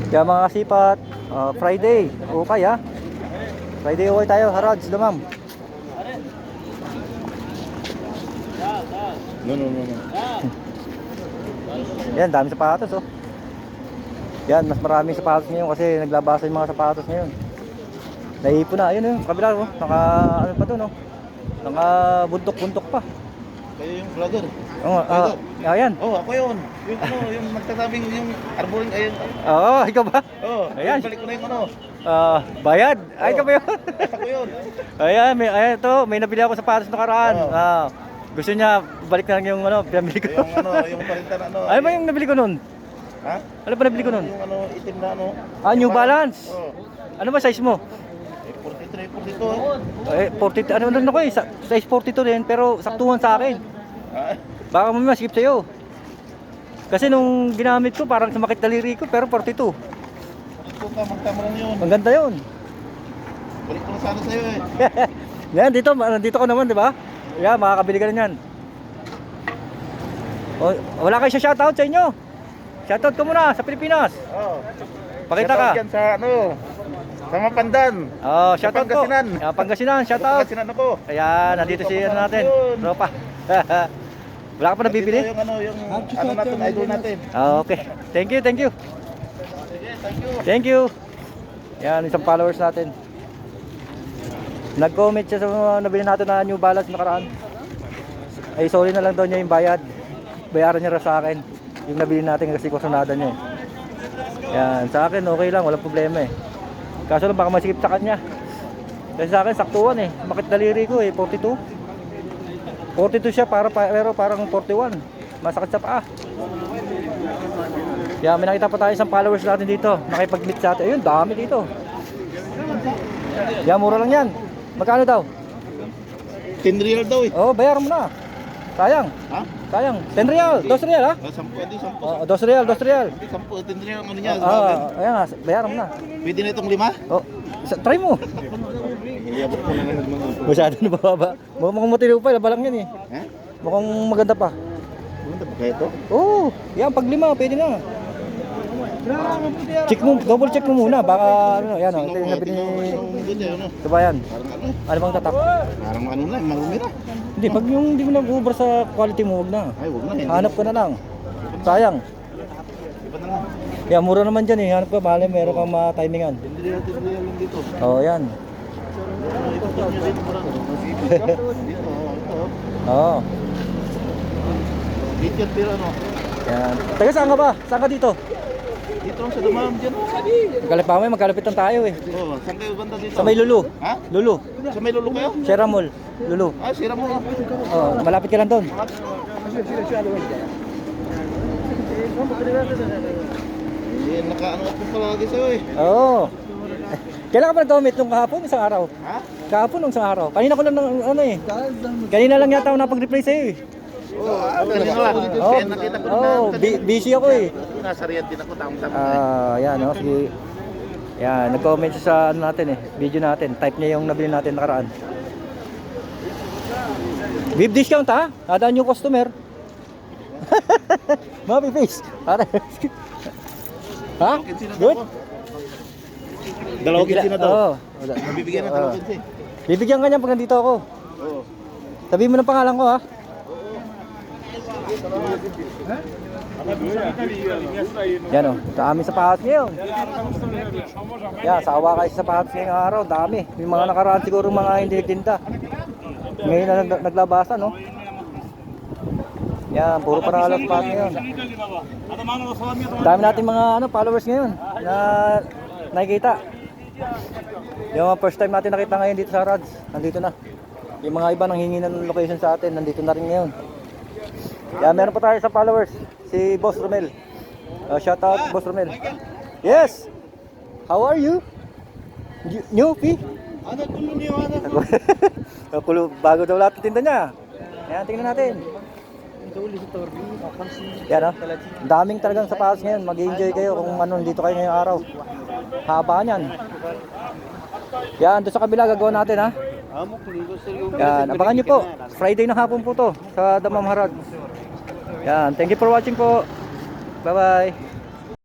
Kaya mga kasipat, Friday, okay ha. Friday okay tayo, Harads, Damam. No. Yan, dami sapatos oh. Yan, mas maraming sapatos ngayon kasi naglabasa yung mga sapatos ngayon. Naipon na, ayun yung kabila oh. Naka, ano pa to no? Naka buntok-buntok pa. Kayo yung vlogger. Oo, ayan. Oh, ako yun. Yung ano, yung magtasabing yung arboring ayun. Oo, ikaw ba? Oh, Ayan. balik ko na yung ano. Bayad. Ay, ikaw ba yun? Ako yun. Ayan, ayan to, may nabili ako sapatos nakaraan. Oo. Gusto niya, balik na lang yung ano, pinamili ko. Yung ano, yung parintan ano. Ano ba yung nabili ko nun? Ha? Ano ba nabili ko nun? Yung ano, itim na ano. New Balance. Oh. Ano ba size mo? 43, 42. 40, ano ko eh, size 42 din, pero saktuhan sa akin. Ah, Baka mamaya skip sa'yo. Kasi nung ginamit ko, parang sumakit daliri ko, pero 42. ito ka, magtama lang yun. Ang ganda yun. Balik ko na sana sa'yo eh. Yan, dito ko naman, di ba? Yan, makakabili ka na yan. Wala kayo sa shoutout sa inyo. Shoutout ko muna sa Pilipinas. Oh. Pakita ka. Dyan sa ano, sa Mapandan. Shoutout ko. Pangasinan. Pangasinan, shoutout. Pangasinan ako. Ayan, nandito si ano natin. Tropa. Wala ka pa nabibili? Ito yung ano natin, idol natin. Okay. Thank you. Sige, thank you. Thank you. Yan, isang followers natin. Nag-comment siya sa mga nabili natin na New Balance nakaraan. Ay, sorry na lang daw niya yung bayad. Bayaran niya rin sa akin. Yung nabili natin kasi kusunada niya eh. Yan, sa akin okay lang, walang problema eh. Kaso lang baka masikip sa kanya. Kasi sa akin saktuhan eh. Makit daliri ko eh, 42. 42 siya pero parang 41. Masakit sa paa. Yan, may nakita pa tayo isang followers natin dito. Nakipag-meet sa atin. Ayun, dami dito. Yan, mura lang yan. Magkano daw? 10 real daw eh. Oh, bayaran mo na. Sayang. Ha? Sayang. 10 real. 2 real ha? 10, hindi 10. Oh, 2 real, 2 real. 10 real ang ano niya. Ayan nga, bayaran mo na. Pwede na itong 5? Oh, try mo. Iyabot ko na ng mga. Masyado na bababa. Mukhang matino pa, labalang yan eh. Ha? Mukhang maganda pa. Ano ba kaya ito? Oo, yan, pag 5, pwede na. Check mo, double check mo muna. Baka, ano, yan o. Ito yung nabili ni... Ito ba yan? Parang ano? Ano bang tatak? Parang ano na, marumi na. Hindi, pag yung hindi mo nag-over sa quality mo, huwag na. Ay, huwag na. Hanap ka na lang. Sayang. Iba na lang. Yan, mura naman dyan eh. Hanap ka, bale, meron kang ma-timingan. 10 real lang dito. Oo, yan. Ito, dito parang. Dito, ito. Oo. Dito pero ano? Yan. Taga saan ka ba? Saan ka dito? Dito lang sa Damam dyan. Kalipamay, magkalapitan tayo eh. Oh, saan kayo banda dito? Sa may Lulu. Ha? Lulu. Sa may lulo kayo? Sierra Mall. Lulu. Ah, sira mo. Oh, malapit ka lang doon. Eh, nakaano ako palagi sa'yo eh. Oo. Kailan ka ba nag-comment nung kahapon? Isang araw? Ha? Kahapon nung isang araw. Kanina ko lang ano eh. Kanina lang yata ako napag-reply sa'yo eh. Oo, kanina lang. Oo, Kaya nakita ko na. busy ako eh. Nasa Riyadh din ako, tamang-tama. Yan o. Sige. Yan, nag-comment siya sa ano natin eh. Video natin. Type niya yung nabili natin nakaraan. Bib discount ha? Adaan yung customer. Mga face. Para. Ha? Good? Dalawang kinsi na daw. Oo. Mabibigyan ng dalawang kinsi. Bibigyan ka niya pag nandito ako. Oo. Sabihin mo ng pangalan ko ha. Yan o, dami sapatos ngayon. Yan, sawa kayo sa sapatos ngayong araw, dami. Yung mga nakaraan siguro mga hindi nagtinda. Ngayon na naglabasan no. Yan, puro para alas sapatos ngayon. Dami natin mga followers ngayon na nakikita. Yung mga first time natin nakita ngayon dito sa Rads, nandito na. Yung mga iba nanghingi ng location sa atin, nandito na rin ngayon. Yan, meron pa tayo sa followers, si Boss Romel. Shout out Boss Romel. Yes! How are you? New P? Ano kulo niyo ano? Kulo, bago daw lahat ng tinda niya. Yan, tingnan natin. Yan o. Daming talagang sapatos ngayon. Mag-enjoy kayo kung ano dito kayo ngayong araw. Haba niyan. Yan, doon sa kabila gagawa natin ha. Yan, abangan nyo po. Friday na hapon po to sa Damam Harad. Yan, thank you for watching po. Bye bye.